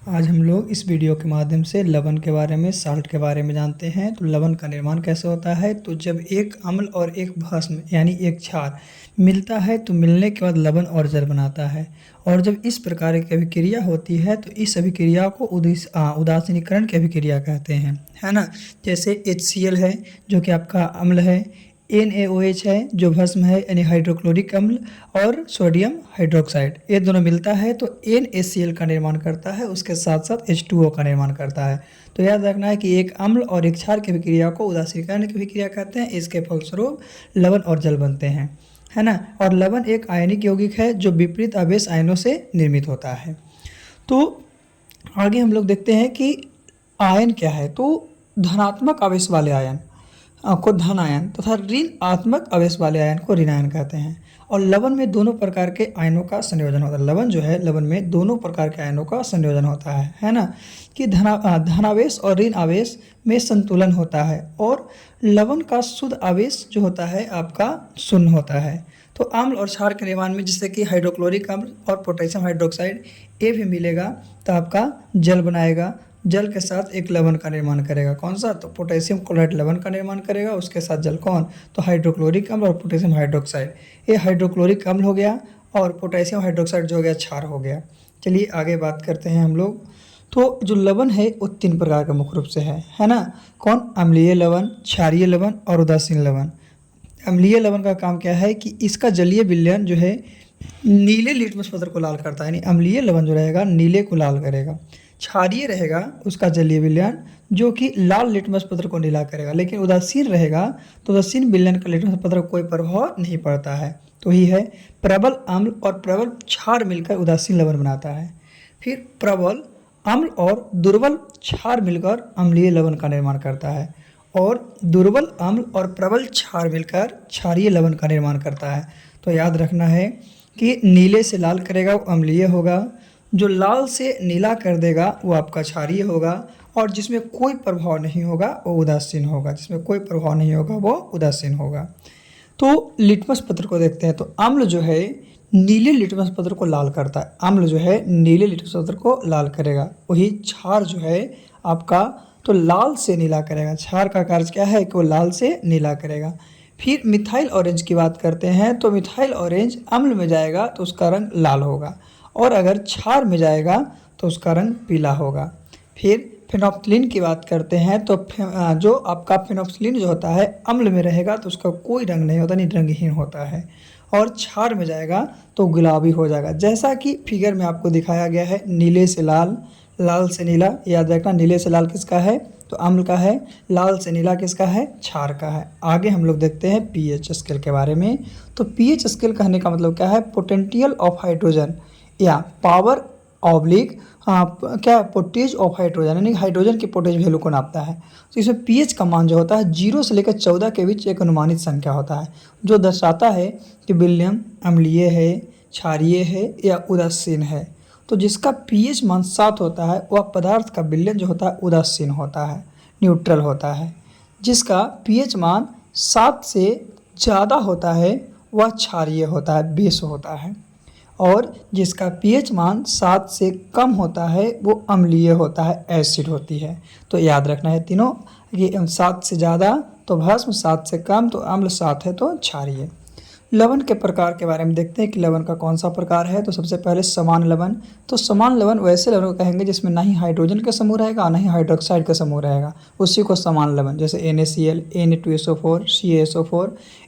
आज हम लोग इस वीडियो के माध्यम से लवण के बारे में, साल्ट के बारे में जानते हैं। तो लवण का निर्माण कैसे होता है। तो जब एक अम्ल और एक भस्म यानी एक क्षार मिलता है तो मिलने के बाद लवण और जल बनाता है। और जब इस प्रकार की अभिक्रिया होती है तो इस अभिक्रिया को उदासीनीकरण की अभिक्रिया कहते हैं, है ना। जैसे HCl है जो कि आपका अम्ल है, NaOH है जो भस्म है यानी हाइड्रोक्लोरिक अम्ल, और सोडियम हाइड्रोक्साइड, ये दोनों मिलता है तो NaCl का निर्माण करता है, उसके साथ साथ H2O का निर्माण करता है। तो याद रखना है कि एक अम्ल और एक क्षार की अभिक्रिया को उदासीनीकरण की अभिक्रिया कहते हैं। इसके फलस्वरूप लवण और जल बनते हैं, है ना। और लवण एक आयनिक यौगिक है जो विपरीत आवेश आयनों से निर्मित होता है। तो आगे हम लोग देखते हैं कि आयन क्या है। तो धनात्मक आवेश वाले आयन को धन आयन तथा ऋणात्मक आवेश वाले आयन को ऋण आयन कहते हैं। और लवण में दोनों प्रकार के आयनों का संयोजन होता है। लवण जो है, लवण में दोनों प्रकार के आयनों का संयोजन होता है ना। कि धनावेश और ऋण आवेश में संतुलन होता है। और लवण का शुद्ध आवेश जो होता है आपका शून्य होता है। तो अम्ल और क्षार के निर्माण में जैसे कि हाइड्रोक्लोरिक अम्ल और पोटेशियम हाइड्रोक्साइड ये भी मिलेगा तो आपका जल बनाएगा। जल के साथ एक लवण का निर्माण करेगा, कौन सा, तो पोटेशियम क्लोराइड लवण का निर्माण करेगा। उसके साथ जल कौन, तो हाइड्रोक्लोरिक अम्ल और पोटेशियम हाइड्रोक्साइड। ये हाइड्रोक्लोरिक अम्ल हो गया और पोटेशियम हाइड्रोक्साइड जो हो गया क्षार हो गया। चलिए आगे बात करते हैं हम लोग। तो जो लवण है वो 3 प्रकार का मुख्य रूप से है ना। कौन, अम्लीय लवण, क्षारीय लवण और उदासीन लवण। अम्लीय लवण का काम क्या है कि इसका जलीय विलयन जो है नीले लिटमस पत्र को लाल करता है, यानी अम्लीय लवण जो रहेगा नीले को लाल करेगा। क्षारीय रहेगा उसका जलीय विलयन जो कि लाल लिटमस पत्र को नीला करेगा। लेकिन उदासीन रहेगा तो उदासीन विलयन का लिटमस पत्र को कोई प्रभाव नहीं पड़ता है। तो ही है प्रबल अम्ल और प्रबल क्षार मिलकर उदासीन लवण बनाता है। फिर प्रबल अम्ल और दुर्बल क्षार मिलकर अम्लीय लवण का निर्माण करता है। और दुर्बल अम्ल और प्रबल क्षार मिलकर क्षारीय लवण का निर्माण करता है। तो याद रखना है कि नीले से लाल करेगा वो अम्लीय होगा, जो लाल से नीला कर देगा वो आपका क्षारीय होगा, और जिसमें कोई प्रभाव नहीं होगा वो उदासीन होगा। जिसमें कोई प्रभाव नहीं होगा वो उदासीन होगा। तो लिटमस पत्र को देखते हैं। तो अम्ल जो है नीले लिटमस पत्र को लाल करता है। अम्ल जो है नीले लिटमस पत्र को लाल करेगा। वही क्षार जो है आपका तो लाल से नीला करेगा। क्षार का कार्य क्या है कि वो लाल से नीला करेगा। फिर मिथाइल ऑरेंज की बात करते हैं। तो मिथाइल ऑरेंज अम्ल में जाएगा तो उसका रंग लाल होगा, और अगर क्षार में जाएगा तो उसका रंग पीला होगा। फिर फेनोप्थिलीन की बात करते हैं। तो जो आपका फेनोप्थिलीन जो होता है अम्ल में रहेगा तो उसका कोई रंग नहीं होता, नहीं रंगहीन होता है, और क्षार में जाएगा तो गुलाबी हो जाएगा। जैसा कि फिगर में आपको दिखाया गया है, नीले से लाल, लाल से नीला। याद रखना नीले से लाल किसका है, तो अम्ल का है। लाल से नीला किसका है, क्षार का है। आगे हम लोग देखते हैं पीएच स्केल के बारे में। तो पीएच स्केल कहने का मतलब क्या है, पोटेंशियल ऑफ हाइड्रोजन या पावर ऑब्लिक क्या पोटेज ऑफ हाइड्रोजन, यानी हाइड्रोजन की पोटेज वैल्यू को नापता है। तो इसमें पीएच का मान जो होता है 0 से लेकर 14 के बीच एक अनुमानित संख्या होता है, जो दर्शाता है कि विलयन अम्लीय है, क्षारीय है या उदासीन है। तो जिसका पीएच मान 7 होता है वह पदार्थ का विलयन जो होता है उदासीन होता है, न्यूट्रल होता है। जिसका पीएच मान 7 से ज़्यादा होता है वह क्षारीय होता है, बेस होता है। और जिसका पीएच मान 7 से कम होता है वो अम्लीय होता है, एसिड होती है। तो याद रखना है तीनों, कि 7 से ज़्यादा तो भस्म, 7 से कम तो अम्ल, 7 है तो क्षारीय। लवण के प्रकार के बारे में देखते हैं कि लवण का कौन सा प्रकार है। तो सबसे पहले समान लवण। तो समान लवण वैसे लवण को कहेंगे जिसमें ना ही हाइड्रोजन का समूह रहेगा ना ही हाइड्रोक्साइड का समूह रहेगा, उसी को समान लवण। जैसे NaCl, Na2SO4, CaSO4,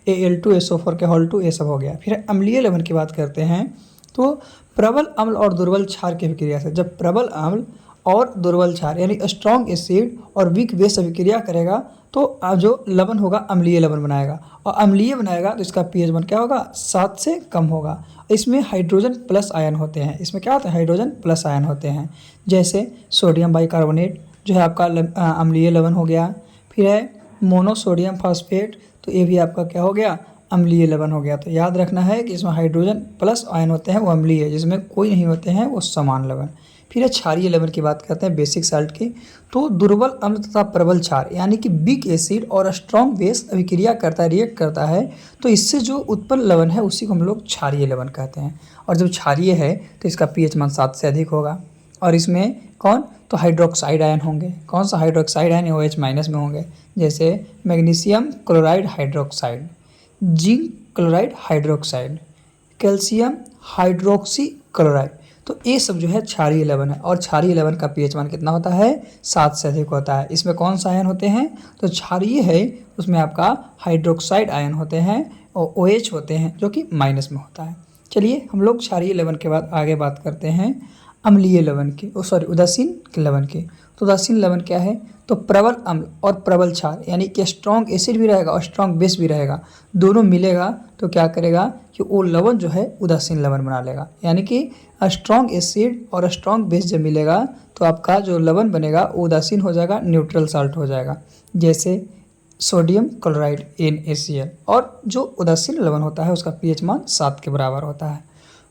Al2SO4 के होल 2, ये सब हो गया। फिर अम्लीय लवण की बात करते हैं। तो प्रबल अम्ल और दुर्बल क्षार की अभिक्रिया से, जब प्रबल अम्ल और दुर्बल क्षार यानी स्ट्रॉन्ग एसिड और वीक बेस अभिक्रिया करेगा तो जो लवण होगा अम्लीय लवण बनाएगा। और अम्लीय बनाएगा तो इसका पीएच मान क्या होगा, 7 से कम होगा। इसमें हाइड्रोजन प्लस आयन होते हैं। इसमें क्या होता है, हाइड्रोजन प्लस आयन होते हैं। जैसे सोडियम बाइकार्बोनेट जो है आपका अम्लीय लवण हो गया। फिर है मोनोसोडियम फॉस्फेट, तो ये भी आपका क्या हो गया, अम्लीय लवण हो गया। तो याद रखना है कि इसमें हाइड्रोजन प्लस आयन होते हैं वो अम्लीय है, जिसमें कोई नहीं होते हैं वो समान लवण। फिर है क्षारीय लवण की बात करते हैं, बेसिक साल्ट की। तो दुर्बल अम्ल तथा प्रबल क्षार यानी कि वीक एसिड और स्ट्रॉन्ग बेस अभिक्रिया करता है, रिएक्ट करता है, तो इससे जो उत्पन्न लवण है उसी को हम लोग क्षारीय लवण कहते हैं। और जब क्षारीय है तो इसका पीएच मान 7 से अधिक होगा। और इसमें कौन, तो हाइड्रोक्साइड आयन होंगे। कौन सा हाइड्रोक्साइड आयन, OH माइनस में होंगे, जैसे magnesium chloride hydroxide, zinc chloride hydroxide, calcium hydroxy chloride. तो ये सब जो है क्षारीय लवण है, और क्षारीय लवण का pH मान कितना होता है, 7 से अधिक होता है। इसमें कौन सा आयन होते हैं, तो क्षारीय है उसमें आपका हाइड्रोक्साइड आयन होते हैं और OH होते हैं जो कि माइनस में होता है। चलिए हम लोग क्षारीय लवण के बाद आगे बात करते हैं अम्लीय लवण की, उदासीन लवण की। तो उदासीन लवण क्या है, तो प्रबल अम्ल और प्रबल क्षार, यानी कि स्ट्रॉन्ग एसिड भी रहेगा और स्ट्रॉन्ग बेस भी रहेगा, दोनों मिलेगा तो क्या करेगा कि वो लवण जो है उदासीन लवण बना लेगा। यानी कि स्ट्रॉन्ग एसिड और स्ट्रॉन्ग बेस जब मिलेगा तो आपका जो लवण बनेगा वो उदासीन हो जाएगा, न्यूट्रल साल्ट हो जाएगा, जैसे सोडियम क्लोराइड NaCl। और जो उदासीन लवण होता है उसका pH मान 7 के बराबर होता है।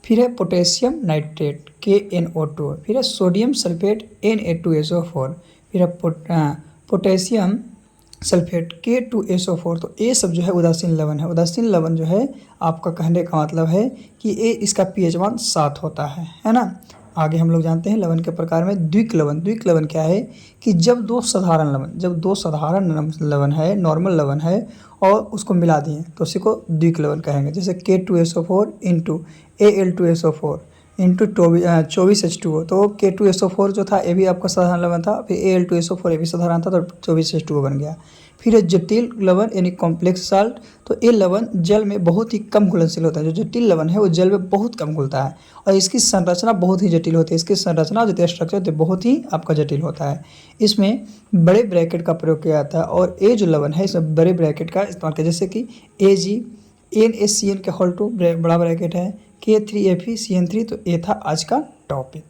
फिर है पोटेशियम नाइट्रेट KNO2, फिर है सोडियम सल्फेट Na2SO4, फिर है पोटेशियम सल्फेट K2SO4। तो ये सब जो है उदासीन लवण है। उदासीन लवण जो है आपका कहने का मतलब है कि ये इसका pH मान 7 होता है ना। आगे हम लोग जानते हैं लवण के प्रकार में द्विक लवण। द्विक लवण क्या है कि जब दो साधारण लवण है, नॉर्मल लवण है, और उसको मिला दिए तो उसी को द्विक लवण कहेंगे, जैसे K2SO4 into Al2SO4 into 24H2O। तो K2SO4 जो था ये भी आपका साधारण लवण था, फिर Al2SO4 ये भी साधारण था, तो 24H2O बन गया। फिर है जटिल लवण यानी कॉम्प्लेक्स साल्ट। तो ये लवण जल में बहुत ही कम घुलनशील होता है। जो जटिल लवण है वो जल में बहुत कम घुलता है और इसकी संरचना बहुत ही जटिल होती है। इसकी संरचना जो स्ट्रक्चर होती है बहुत ही आपका जटिल होता है। इसमें बड़े ब्रैकेट का प्रयोग किया जाता है, और ये जो लवण है इसमें बड़े ब्रैकेट का इस्तेमाल किया, जैसे कि AgNaCN के होल टू बड़ा ब्रैकेट है, K3FeCN3। तो ये था आज का टॉपिक।